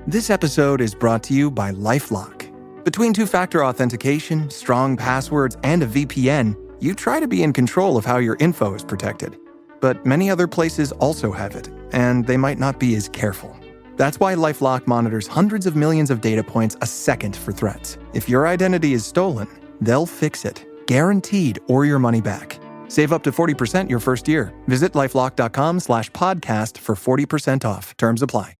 This episode is brought to you by LifeLock. Between two-factor authentication, strong passwords, and a VPN, you try to be in control of how your info is protected. But many other places also have it, and they might not be as careful. That's why LifeLock monitors hundreds of millions of data points a second for threats. If your identity is stolen, they'll fix it, guaranteed, or your money back. Save up to 40% your first year. Visit LifeLock.com/podcast for 40% off. Terms apply.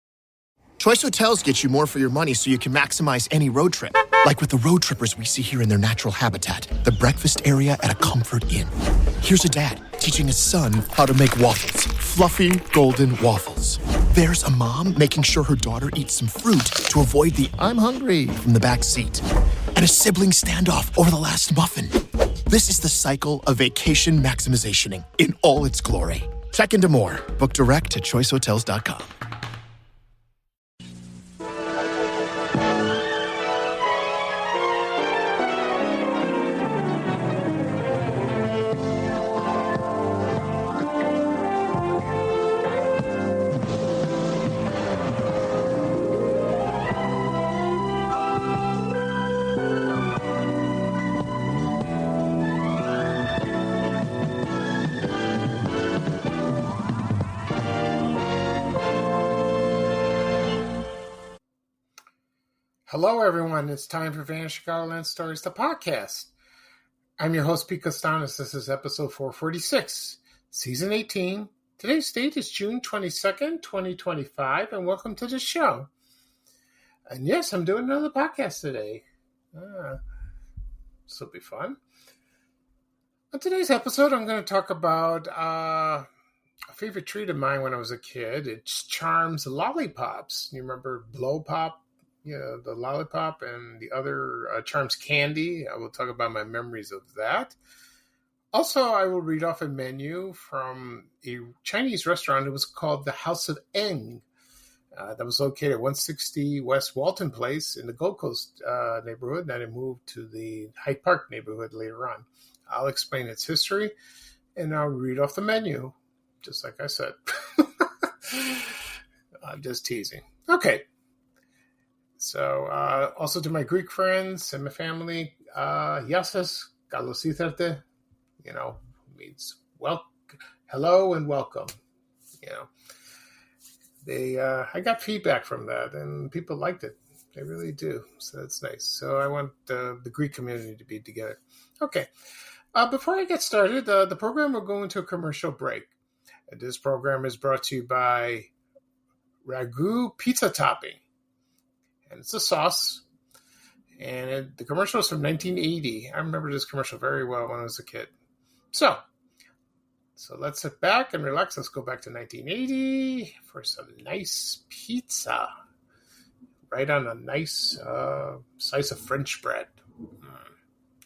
Choice Hotels get you more for your money so you can maximize any road trip. Like with the road trippers we see here in their natural habitat, the breakfast area at a Comfort Inn. Here's a dad teaching his son how to make waffles. Fluffy, golden waffles. There's a mom making sure her daughter eats some fruit to avoid the "I'm hungry" from the back seat. And a sibling standoff over the last muffin. This is the cycle of vacation maximizationing in all its glory. Check into more. Book direct at choicehotels.com. Hello, everyone. It's time for Vanished Chicagoland Stories, the podcast. I'm your host, Pete Costanis. This is episode 446, season 18. Today's date is June 22nd, 2025, and welcome to the show. And yes, I'm doing another podcast today. This will be fun. On today's episode, I'm going to talk about a favorite treat of mine when I was a kid. It's Charms Lollipops. You remember Blow Pop? Yeah, the lollipop and the other Charms candy. I will talk about my memories of that. Also, I will read off a menu from a Chinese restaurant. It was called the House of Eng. That was located at 160 West Walton Place in the Gold Coast neighborhood. Then it moved to the Hyde Park neighborhood later on. I'll explain its history, and I'll read off the menu, just like I said. I'm just teasing. Okay. So, also to my Greek friends and my family, Yasis, Kalos Itherte, means hello and welcome. I got feedback from that and people liked it. They really do. So that's nice. So I want the Greek community to be together. Okay. Before I get started, the program will go into a commercial break. This program is brought to you by Ragu Pizza Topping. And it's a sauce. And the commercial is from 1980. I remember this commercial very well when I was a kid. So let's sit back and relax. Let's go back to 1980 for some nice pizza. Right on a nice slice of French bread.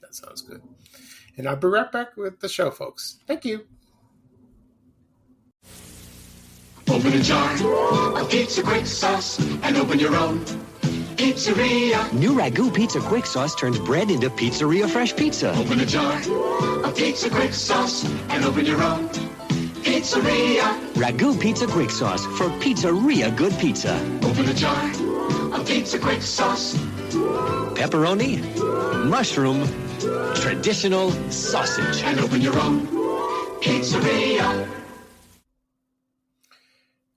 That sounds good. And I'll be right back with the show, folks. Thank you. Open a jar of pizza quick sauce and open your own pizzeria. New Ragu Pizza Quick Sauce turns bread into pizzeria fresh pizza. Open a jar of pizza quick sauce and open your own pizzeria. Ragu Pizza Quick Sauce for pizzeria good pizza. Open a jar of pizza quick sauce. Pepperoni, mushroom, traditional sausage. And open your own pizzeria.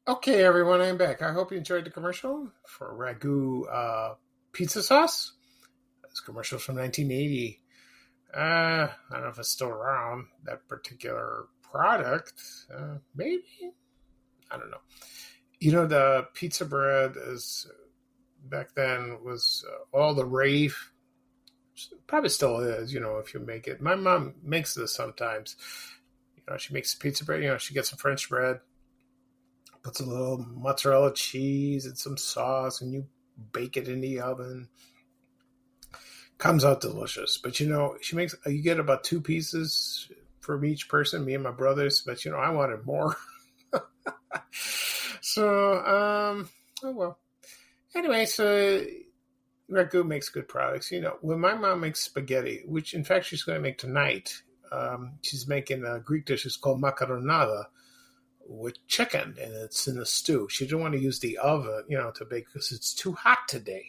Okay, everyone, I'm back. I hope you enjoyed the commercial for Ragu pizza sauce. This commercial from 1980. I don't know if it's still around, that particular product. Maybe? I don't know. The pizza bread is back then was all the rave. Probably still is, if you make it. My mom makes this sometimes. She makes pizza bread. She gets some French bread. Puts a little mozzarella cheese and some sauce, and you bake it in the oven. Comes out delicious. But, she makes, you get about 2 pieces from each person, me and my brothers. But, I wanted more. So, oh well. Anyway, so Ragu makes good products. When my mom makes spaghetti, which in fact she's going to make tonight, she's making a Greek dish. It's called macaronada, with chicken, and it's in the stew. She didn't want to use the oven, to bake because it's too hot today.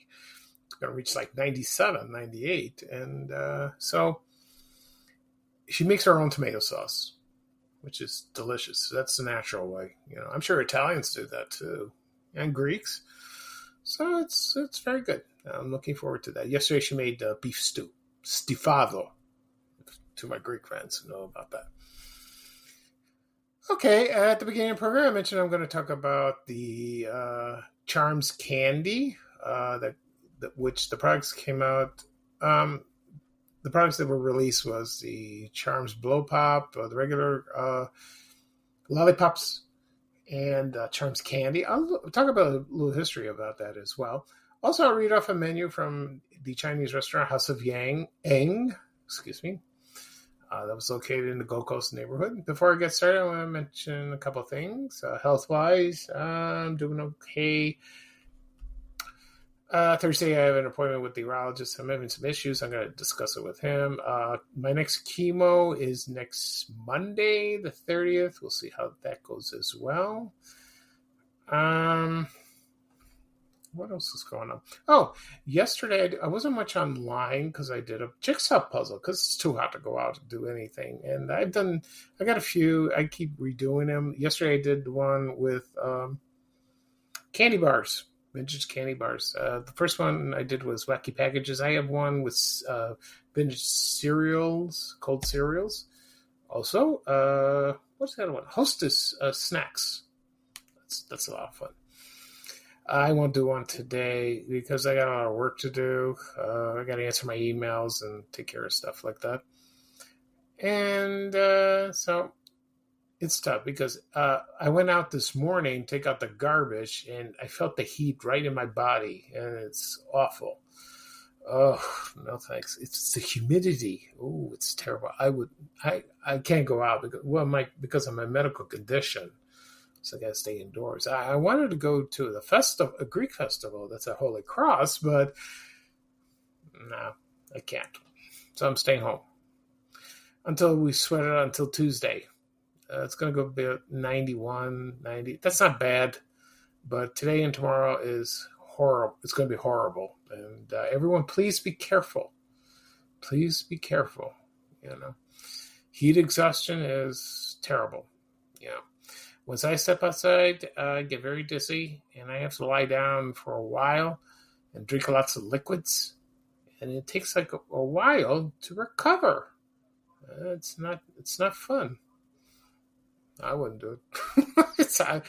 It's going to reach like 97, 98. And so she makes her own tomato sauce, which is delicious. That's the natural way. I'm sure Italians do that too, and Greeks. So it's very good. I'm looking forward to that. Yesterday she made beef stew, stifado, to my Greek friends who know about that. Okay, at the beginning of the program, I mentioned I'm going to talk about the Charms candy, which the products came out. The products that were released was the Charms Blow Pop, the regular lollipops, and Charms candy. I'll talk about a little history about that as well. Also, I'll read off a menu from the Chinese restaurant House of Eng. That was located in the Gold Coast neighborhood. Before I get started, I want to mention a couple of things. Health-wise, I'm doing okay. Thursday, I have an appointment with the urologist. I'm having some issues. I'm going to discuss it with him. My next chemo is next Monday, the 30th. We'll see how that goes as well. What else is going on? Oh, yesterday I wasn't much online because I did a jigsaw puzzle because it's too hot to go out and do anything. And I got a few. I keep redoing them. Yesterday I did one with candy bars, vintage candy bars. The first one I did was Wacky Packages. I have one with vintage cereals, cold cereals. Also, what's the other one? Hostess snacks. That's a lot of fun. I won't do one today because I got a lot of work to do. I got to answer my emails and take care of stuff like that. And so it's tough because I went out this morning, take out the garbage, and I felt the heat right in my body, and it's awful. Oh, no thanks. It's the humidity. Oh, it's terrible. I can't go out because of my medical condition. So I got to stay indoors. I wanted to go to the festival, a Greek festival that's at Holy Cross, but no, I can't. So I'm staying home until we sweat it out until Tuesday. It's going to go about 91, 90. That's not bad, but today and tomorrow is horrible. It's going to be horrible. And everyone, please be careful. Please be careful. Heat exhaustion is terrible. Once I step outside, I get very dizzy, and I have to lie down for a while and drink lots of liquids. And it takes like a while to recover. It's not fun. I wouldn't do it.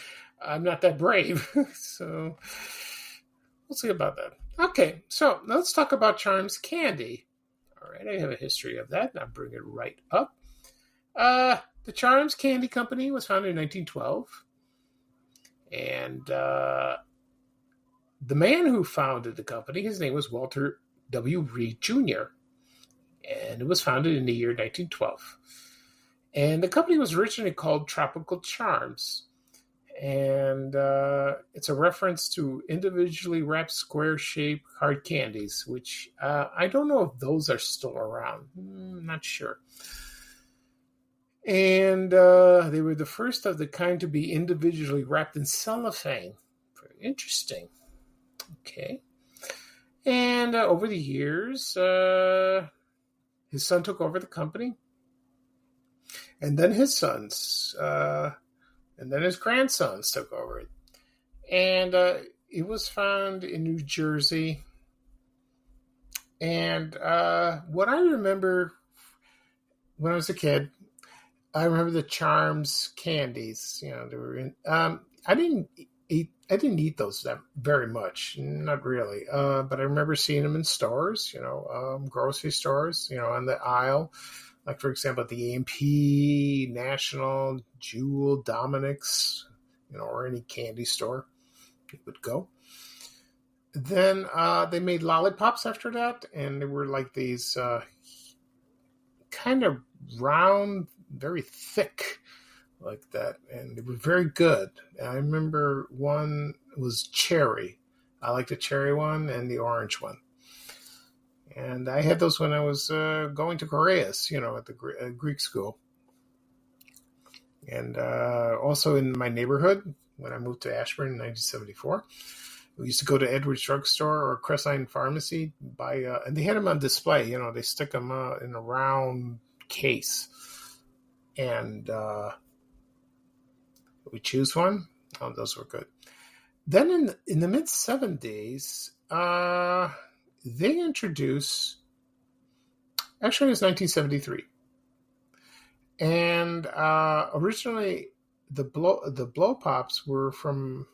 I'm not that brave. So we'll see about that. Okay, so let's talk about Charms candy. All right, I have a history of that, and I'll bring it right up. The Charms Candy Company was founded in 1912. And the man who founded the company, his name was Walter W. Reed Jr. And it was founded in the year 1912. And the company was originally called Tropical Charms. And it's a reference to individually wrapped square-shaped hard candies, which I don't know if those are still around. I'm not sure. And they were the first of the kind to be individually wrapped in cellophane. Very interesting. Okay. And over the years, his son took over the company. And then his sons, and then his grandsons took over it. And it was found in New Jersey. And what I remember when I was a kid, I remember the Charms candies. They were in. I didn't eat those that very much, not really. But I remember seeing them in stores. Grocery stores. On the aisle, like for example, at the A&P, National, Jewel, Dominic's, or any candy store, you would go. Then they made lollipops after that, and they were like these kind of round, very thick like that, and they were very good. And I remember one was cherry. I like the cherry one and the orange one. And I had those when I was going to Koreas, at the Greek school. And also in my neighborhood, when I moved to Ashburn in 1974, we used to go to Edwards Drugstore or Crestline Pharmacy, buy, and they had them on display. You know, they stick them in a round case. And we choose one. Oh, those were good. Then in the mid-70s, they introduced, actually it was 1973. And originally the blow pops were from,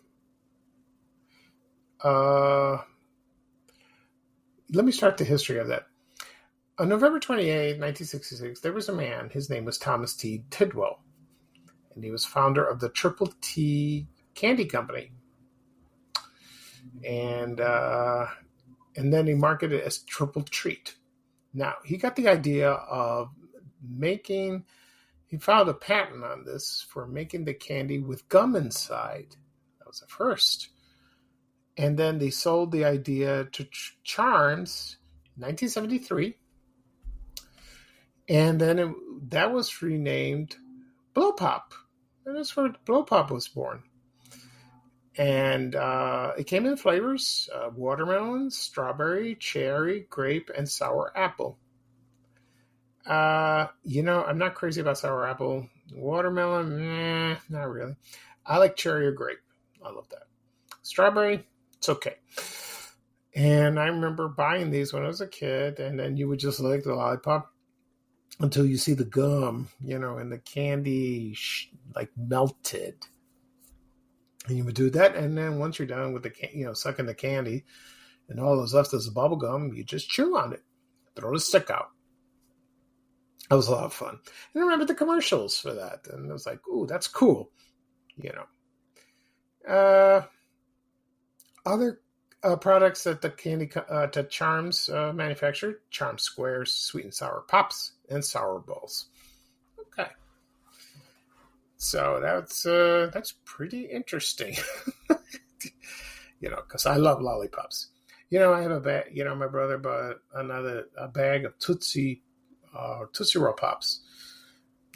let me start the history of that. On November 28, 1966, there was a man, his name was Thomas T. Tidwell, and he was founder of the Triple T Candy Company. And then he marketed it as Triple Treat. Now, he got the idea of he filed a patent on this for making the candy with gum inside. That was the first. And then they sold the idea to Charms in 1973. And then that was renamed Blow Pop. And that's where Blow Pop was born. And it came in flavors, watermelon, strawberry, cherry, grape, and sour apple. I'm not crazy about sour apple. Watermelon, not really. I like cherry or grape. I love that. Strawberry, it's okay. And I remember buying these when I was a kid, and then you would just lick the lollipop until you see the gum, and the candy melted. And you would do that, and then once you're done with the, sucking the candy, and all that's left is the bubble gum, you just chew on it, throw the stick out. That was a lot of fun. And I remember the commercials for that, and it was like, ooh, that's cool, Other products that the candy to Charms manufactured: Charms Squares, Sweet and Sour Pops, and Sour Balls. Okay. So that's pretty interesting, because I love lollipops. I have a bag. My brother bought a bag of Tootsie Roll Pops.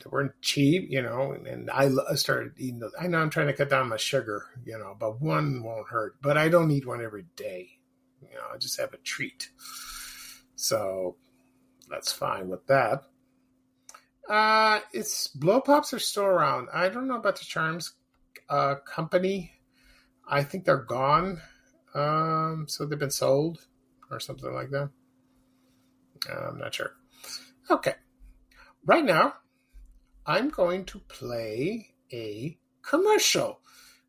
They weren't cheap, and I started eating those. I know I'm trying to cut down my sugar, but one won't hurt. But I don't eat one every day. I just have a treat. So that's fine with that. It's Blow Pops are still around. I don't know about the Charms company. I think they're gone. So they've been sold or something like that. I'm not sure. Okay. Right now, I'm going to play a commercial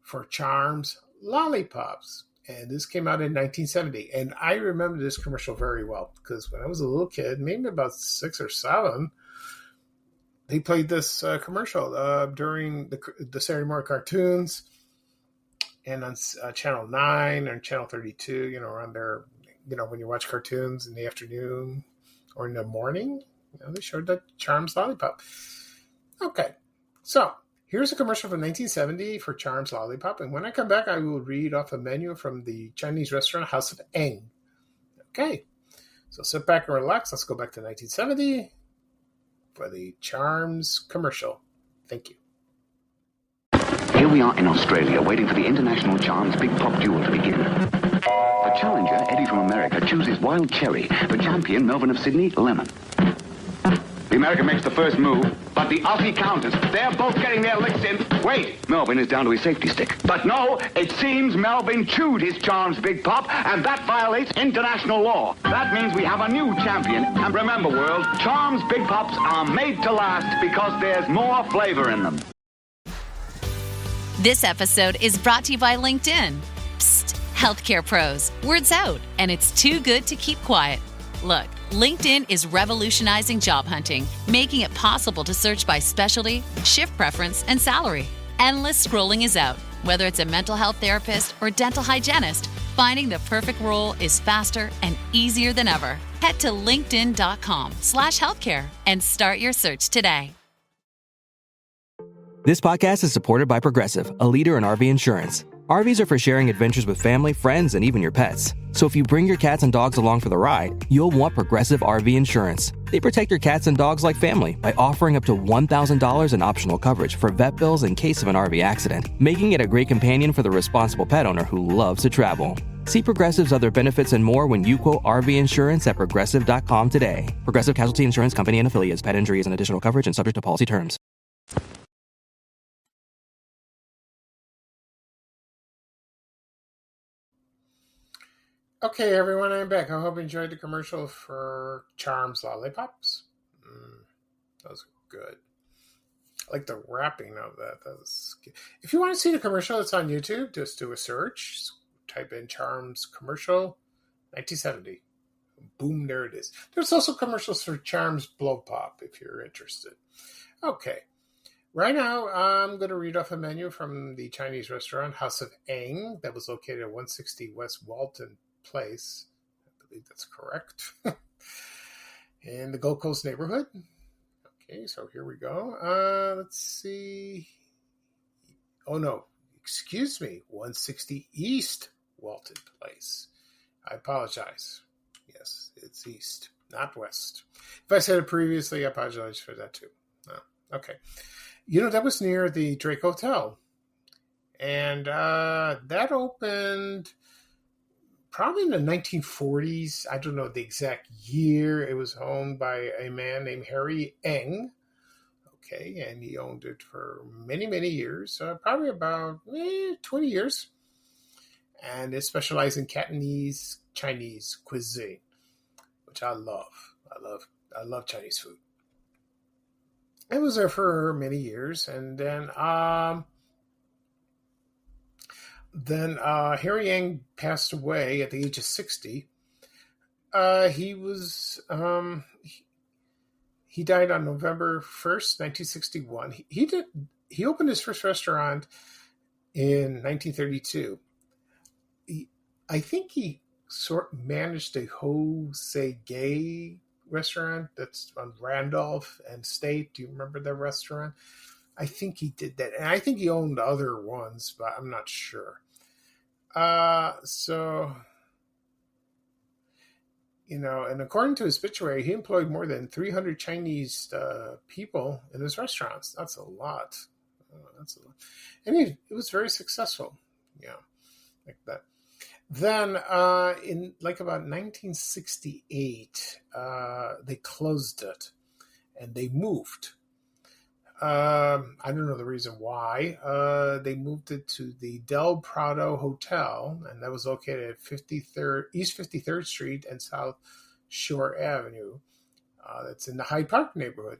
for Charms Lollipops. And this came out in 1970. And I remember this commercial very well because when I was a little kid, maybe about 6 or 7, they played this commercial during the Saturday morning cartoons and on Channel 9 and Channel 32, around there, when you watch cartoons in the afternoon or in the morning, they showed the Charms Lollipop. Okay, so here's a commercial from 1970 for Charms Lollipop. And when I come back, I will read off a menu from the Chinese restaurant House of Eng. Okay, so sit back and relax. Let's go back to 1970 for the Charms commercial. Thank you. Here we are in Australia, waiting for the International Charms Big Pop Duel to begin. The challenger, Eddie from America, chooses Wild Cherry. The champion, Melvin of Sydney, Lemon. The American makes the first move, but the Aussie counters. They're both getting their licks in. Wait, Melvin is down to his safety stick. But no, it seems Melvin chewed his Charms Big Pop, and that violates international law. That means we have a new champion. And remember, world, Charms Big Pops are made to last because there's more flavor in them. This episode is brought to you by LinkedIn. Psst, healthcare pros, word's out, and it's too good to keep quiet. Look, LinkedIn is revolutionizing job hunting, making it possible to search by specialty, shift preference, and salary. Endless scrolling is out. Whether it's a mental health therapist or dental hygienist, finding the perfect role is faster and easier than ever. Head to linkedin.com/healthcare and start your search today. This podcast is supported by Progressive, a leader in RV insurance. RVs are for sharing adventures with family, friends, and even your pets. So if you bring your cats and dogs along for the ride, you'll want Progressive RV Insurance. They protect your cats and dogs like family by offering up to $1,000 in optional coverage for vet bills in case of an RV accident, making it a great companion for the responsible pet owner who loves to travel. See Progressive's other benefits and more when you quote RV Insurance at Progressive.com today. Progressive Casualty Insurance Company and Affiliates. Pet injury is an additional coverage and subject to policy terms. Okay, everyone, I'm back. I hope you enjoyed the commercial for Charms Lollipops. That was good. I like the wrapping of that. That was good. If you want to see the commercial, it's on YouTube. Just do a search. Type in Charms commercial 1970. Boom, there it is. There's also commercials for Charms Blow Pop if you're interested. Okay. Right now, I'm going to read off a menu from the Chinese restaurant House of Eng that was located at 160 West Walton Place. I believe that's correct. In the Gold Coast neighborhood. Okay, so here we go. Let's see. Oh, no. Excuse me. 160 East Walton Place. I apologize. Yes, it's east, not west. If I said it previously, I apologize for that too. Oh, okay. That was near the Drake Hotel. And that opened probably in the 1940s. I don't know the exact year. It was owned by a man named Harry Eng. Okay, and he owned it for many, many years, probably about 20 years. And it specialized in Cantonese Chinese cuisine, which I love. I love Chinese food. I was there for many years, and then Harry Yang passed away at the age of 60. He died on November 1st, 1961. He opened his first restaurant in 1932. I think he managed a Jose Gay restaurant that's on Randolph and State. Do you remember that restaurant? I think he did that. And I think he owned other ones, but I'm not sure. And according to his obituary, he employed more than 300 Chinese people in his restaurants. That's a lot. And it was very successful. Yeah, like that. Then in about 1968, they closed it and they moved. I don't know the reason why. They moved it to the Del Prado Hotel, and that was located at East 53rd Street and South Shore Avenue. That's in the Hyde Park neighborhood.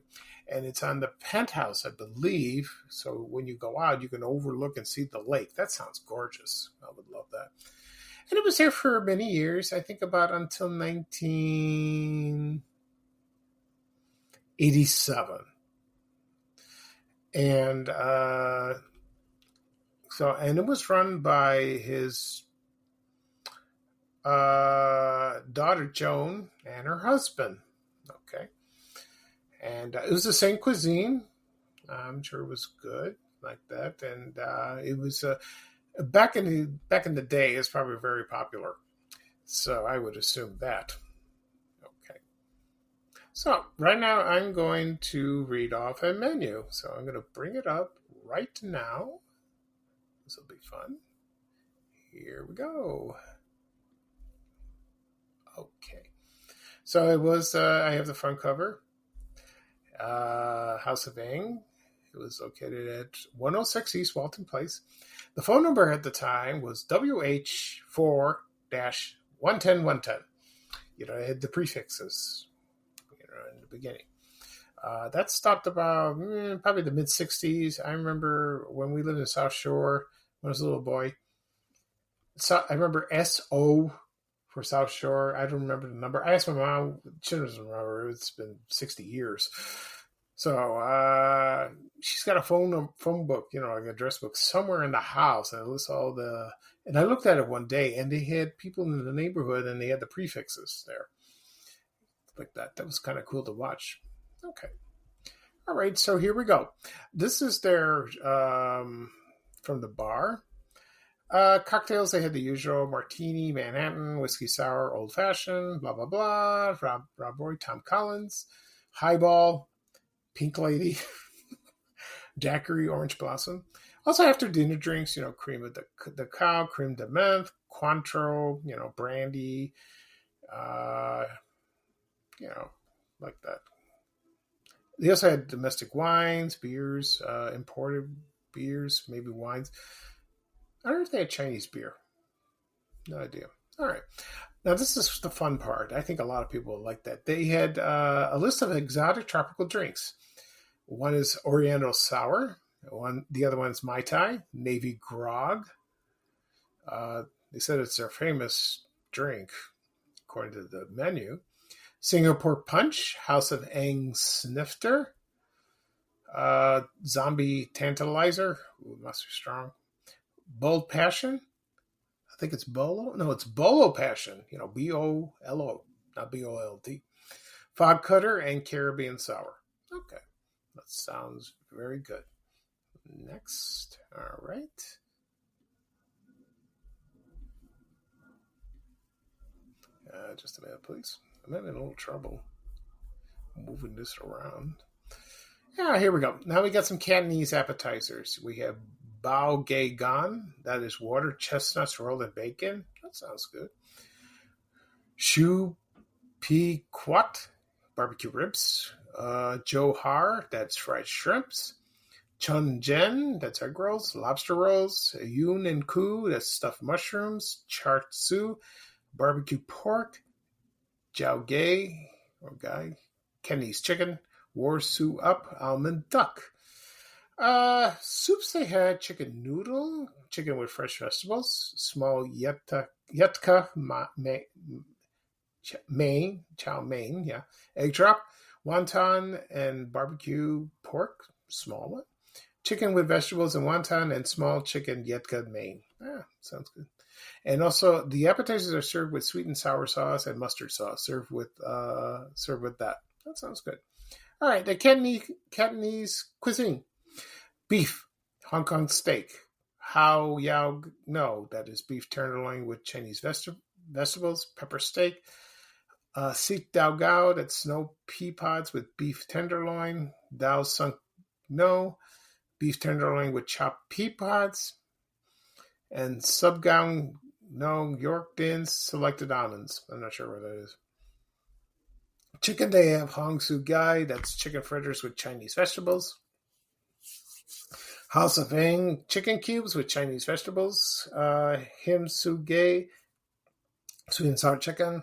And it's on the penthouse, I believe. So when you go out, you can overlook and see the lake. That sounds gorgeous. I would love that. And it was there for many years, I think about until 1987. And and it was run by his daughter, Joan, and her husband. Okay. And it was the same cuisine. I'm sure it was good like that. And it was... Back in the day, it's probably very popular, so I would assume that. Okay. So right now, I'm going to read off a menu. So I'm going to bring it up right now. This will be fun. Here we go. Okay. So it was. I have the front cover. House of Eng. It was located at 106 East Walton Place. The phone number at the time was WH4-110110. It had the prefixes, in the beginning. That stopped about probably the mid-'60s. I remember when we lived in South Shore when I was a little boy. So I remember SO for South Shore. I don't remember the number. I asked my mom. She doesn't remember. It's been 60 years. So she's got a phone book, like an address book somewhere in the house, and it lists all the. And I looked at it one day, and they had people in the neighborhood, and they had the prefixes there, like that. That was kind of cool to watch. Okay, all right. So here we go. This is their from the bar. Cocktails, they had the usual martini, Manhattan, whiskey sour, old fashioned, blah, blah, blah. Rob Roy, Tom Collins, highball, pink lady, daiquiri, orange blossom. Also, after dinner drinks, cream of the cow, creme de menthe, Cointreau, brandy, like that. They also had domestic wines, beers, imported beers, maybe wines. I don't know if they had Chinese beer. No idea. All right. Now, this is the fun part. I think a lot of people will like that. They had a list of exotic tropical drinks. One is Oriental Sour. The other one is Mai Tai, Navy Grog. They said it's their famous drink, according to the menu. Singapore Punch, House of Ang Snifter. Zombie Tantalizer. Ooh, must be strong. Bold Passion. I think it's Bolo. No, it's Bolo Passion. B-O-L-O, not B-O-L-D. Fog Cutter and Caribbean Sour. Okay. That sounds very good. Next. All right. Just a minute, please. I'm having a little trouble moving this around. Yeah, here we go. Now we got some Cantonese appetizers. We have Bao Gay Gan. That is water chestnuts rolled in bacon. That sounds good. Shu Pi Quat, barbecue ribs. Jo Har, that's fried shrimps. Chun Jen, that's egg rolls. Lobster rolls. Yun and Ku, that's stuffed mushrooms. Char Siu, barbecue pork. Jiao Gay, or Guy, Kenny's chicken. War Su Up, almond duck. Soups, they had chicken noodle, chicken with fresh vegetables, small yutka mein, chow mein, yeah, egg drop, wonton, and barbecue pork, small one. Chicken with vegetables and wonton, and small chicken yutka mein. Sounds good. And also, the appetizers are served with sweet and sour sauce and mustard sauce. Served with that. That sounds good. All right, the Cantonese cuisine. Beef, Hong Kong steak, Hao Yao No, that is beef tenderloin with Chinese vegetables, pepper steak, Sik Dao Gao, that's snow pea pods with beef tenderloin, Dao Sung No, beef tenderloin with chopped pea pods, and Sub Gang No York Dins selected almonds. I'm not sure where that is. Chicken, they have Hong Su Gai, that's chicken fritters with Chinese vegetables. House of Ang, chicken cubes with Chinese vegetables. Him Su Gai, sweet and sour chicken.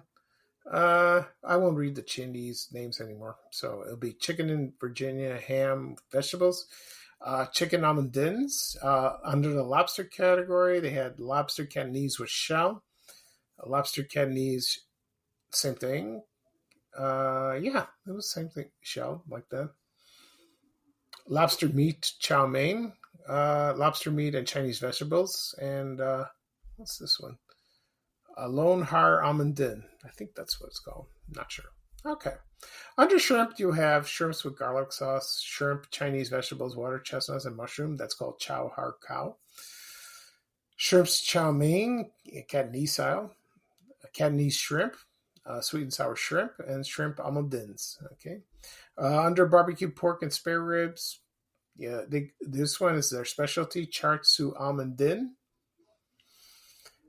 I won't read the Chinese names anymore. So it'll be chicken in Virginia, ham, vegetables. Chicken almondins. Under the lobster category, they had lobster Cantonese with shell. Lobster Cantonese, same thing. Yeah, it was the same thing. Shell, like that. Lobster meat chow mein. Lobster meat and Chinese vegetables. And what's this one? Lone Har Almondin. I think that's what it's called. Not sure. Okay. Under shrimp, you have shrimps with garlic sauce, shrimp, Chinese vegetables, water chestnuts, and mushroom. That's called chow har cow. Shrimps chow mein, Cantonese style. Cantonese shrimp, sweet and sour shrimp, and shrimp almondins. Okay. Under barbecue pork and spare ribs, yeah, this one is their specialty, char siu almondin.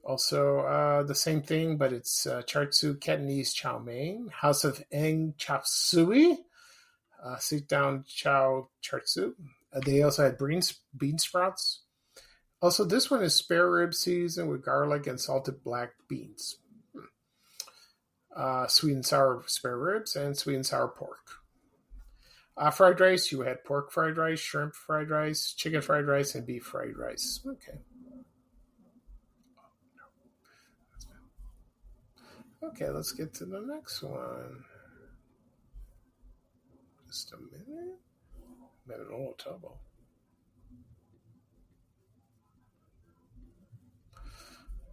Also, the same thing, but it's char siu Cantonese chow mein, House of Eng chop suey, sit down chow char siu. They also had bean sprouts. Also, this one is spare rib seasoned with garlic and salted black beans. Sweet and sour spare ribs and sweet and sour pork. Fried rice, you had pork fried rice, shrimp fried rice, chicken fried rice, and beef fried rice. Okay. Okay, let's get to the next one. Just a minute. I'm having a little trouble.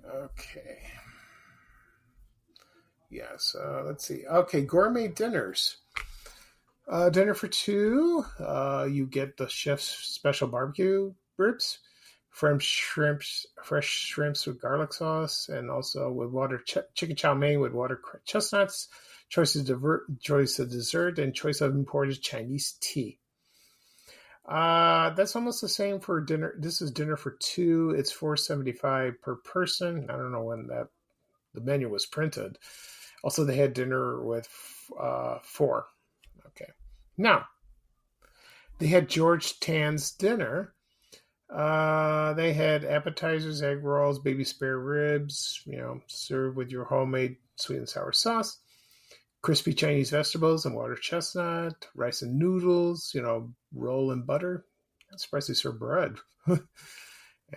Okay. Yes, let's see. Okay, gourmet dinners. Dinner for two. You get the chef's special barbecue ribs, fresh shrimps with garlic sauce, and also with water chicken chow mein with water chestnuts, choice of dessert, and choice of imported Chinese tea. That's almost the same for dinner. This is dinner for two. It's $4.75 per person. I don't know when the menu was printed. Also, they had dinner with four. Okay. Now, they had George Tan's dinner. They had appetizers, egg rolls, baby spare ribs, served with your homemade sweet and sour sauce, crispy Chinese vegetables and water chestnut, rice and noodles, roll in butter. I'm surprised they serve bread. And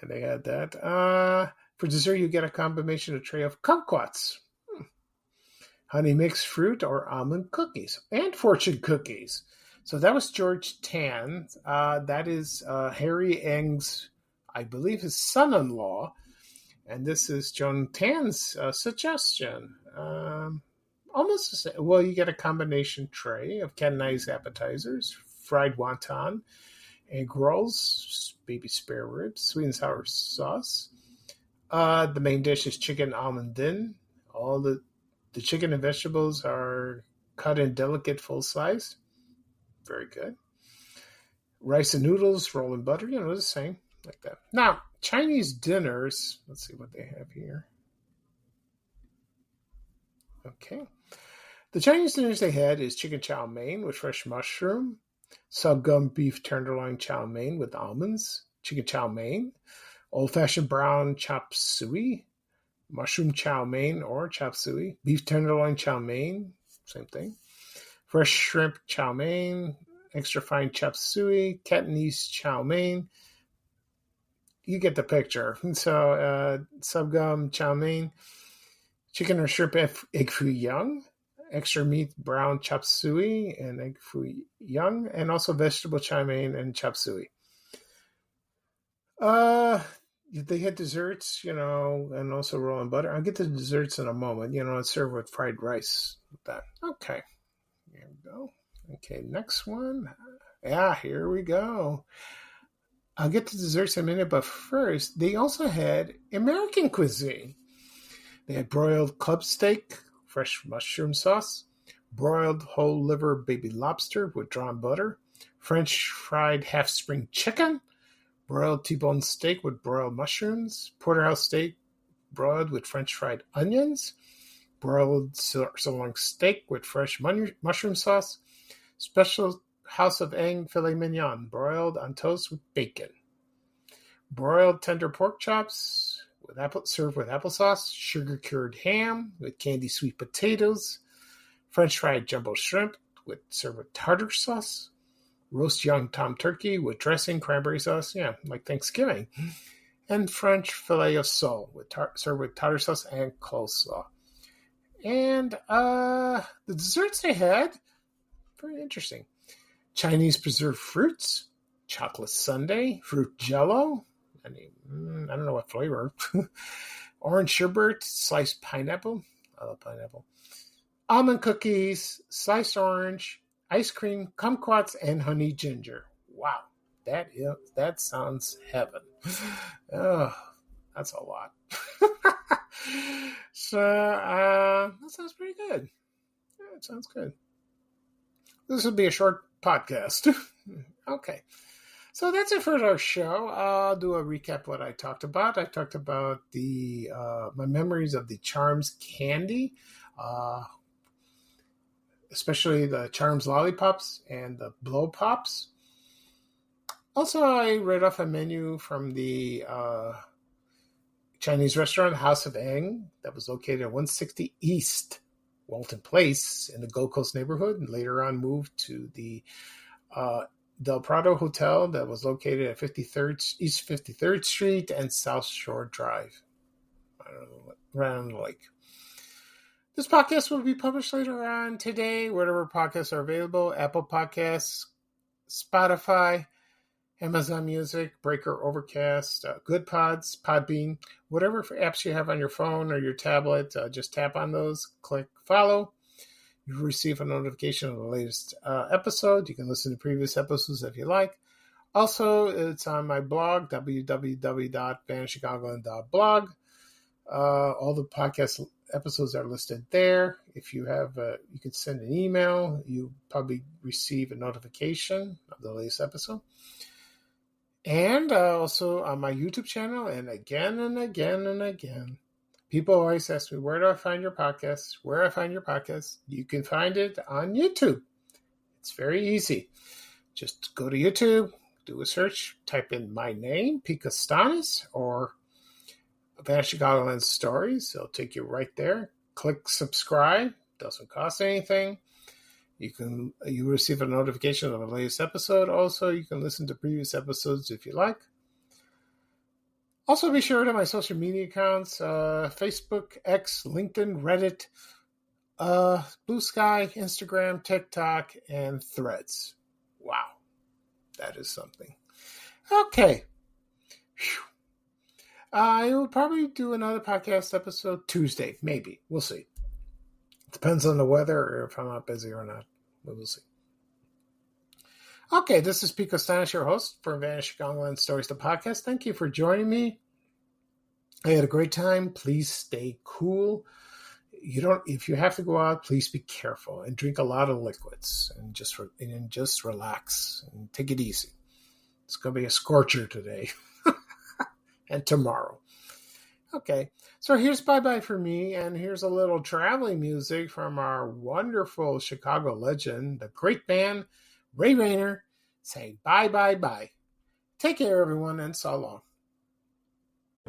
they had that. For dessert, you get a combination of tray of kumquats, honey mixed fruit or almond cookies, and fortune cookies. So that was George Tan. That is Harry Eng's, I believe, his son-in-law. And this is Joan Tan's suggestion. Almost the same. Well, you get a combination tray of cantonese appetizers, fried wonton, egg rolls, baby spare ribs, sweet and sour sauce. The main dish is chicken almond din. All the chicken and vegetables are cut in delicate full slice. Very good. Rice and noodles, roll in butter, the same, like that. Now, Chinese dinners, let's see what they have here. Okay. The Chinese dinners they had is chicken chow mein with fresh mushroom, sorghum beef tenderloin chow mein with almonds, chicken chow mein, old-fashioned brown chop suey, mushroom chow mein or chop suey, beef tenderloin chow mein, same thing. Fresh shrimp chow mein, extra fine chop suey, Cantonese chow mein. You get the picture. So, sorghum chow mein, chicken or shrimp egg foo young, extra meat brown chop suey and egg foo young, and also vegetable chow mein and chop suey. They had desserts, and also roll in butter. I'll get to the desserts in a moment, and serve with fried rice with that. Okay. Here we go. Okay, next one. Yeah, here we go. I'll get to desserts in a minute, but first, they also had American cuisine. They had broiled club steak, fresh mushroom sauce, broiled whole liver baby lobster with drawn butter, French fried half-spring chicken, broiled T-bone steak with broiled mushrooms, porterhouse steak broiled with French fried onions, broiled sirloin steak with fresh mushroom sauce, special house of egg filet mignon, broiled on toast with bacon, broiled tender pork chops served with applesauce, sugar-cured ham with candy sweet potatoes, French fried jumbo shrimp served with tartar sauce, roast young tom turkey with dressing, cranberry sauce, like Thanksgiving, and French filet of sole served with tartar sauce and coleslaw. And the desserts they had, very interesting. Chinese preserved fruits, chocolate sundae, fruit jello, I don't know what flavor, orange sherbet, sliced pineapple, I love pineapple, almond cookies, sliced orange, ice cream, kumquats, and honey ginger. Wow, that sounds heaven. Oh, that's a lot. So, that sounds pretty good. Yeah, it sounds good. This will be a short podcast. Okay. So that's it for our show. I'll do a recap of what I talked about. I talked about my memories of the Charms candy, especially the Charms Lollipops and the Blow Pops. Also, I read off a menu from the Chinese restaurant House of Eng that was located at 160 East Walton Place in the Gold Coast neighborhood, and later on moved to the Del Prado Hotel that was located at East 53rd Street and South Shore Drive, right on the lake. This podcast will be published later on today, wherever podcasts are available: Apple Podcasts, Spotify, Amazon Music, Breaker, Overcast, Good Pods, Podbean, whatever apps you have on your phone or your tablet, just tap on those, click follow. You'll receive a notification of the latest episode. You can listen to previous episodes if you like. Also, it's on my blog, www.vanishingongland.blog. All the podcast episodes are listed there. If you have, you can send an email. You probably receive a notification of the latest episode. And also on my YouTube channel, and again and again and again, people always ask me, where do I find your podcast? Where I find your podcast? You can find it on YouTube. It's very easy. Just go to YouTube, do a search, type in my name, Pika Stanis, or Vanishing Chicagoland Stories. It'll take you right there. Click subscribe. Doesn't cost anything. You receive a notification of the latest episode. Also, you can listen to previous episodes if you like. Also, be sure to my social media accounts, Facebook, X, LinkedIn, Reddit, Blue Sky, Instagram, TikTok, and Threads. Wow. That is something. Okay. Whew. I will probably do another podcast episode Tuesday, maybe. We'll see. Depends on the weather or if I'm not busy or not. We'll see. Okay, this is Pico Stanis, your host for Vanishing Chicagoland Stories, the podcast. Thank you for joining me. I had a great time. Please stay cool. If you have to go out, please be careful and drink a lot of liquids and just relax and take it easy. It's going to be a scorcher today and tomorrow. Okay, so here's bye-bye for me, and here's a little traveling music from our wonderful Chicago legend, the great band, Ray Rayner, saying bye-bye-bye. Take care, everyone, and so long.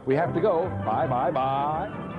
We have to go. Bye, bye, bye.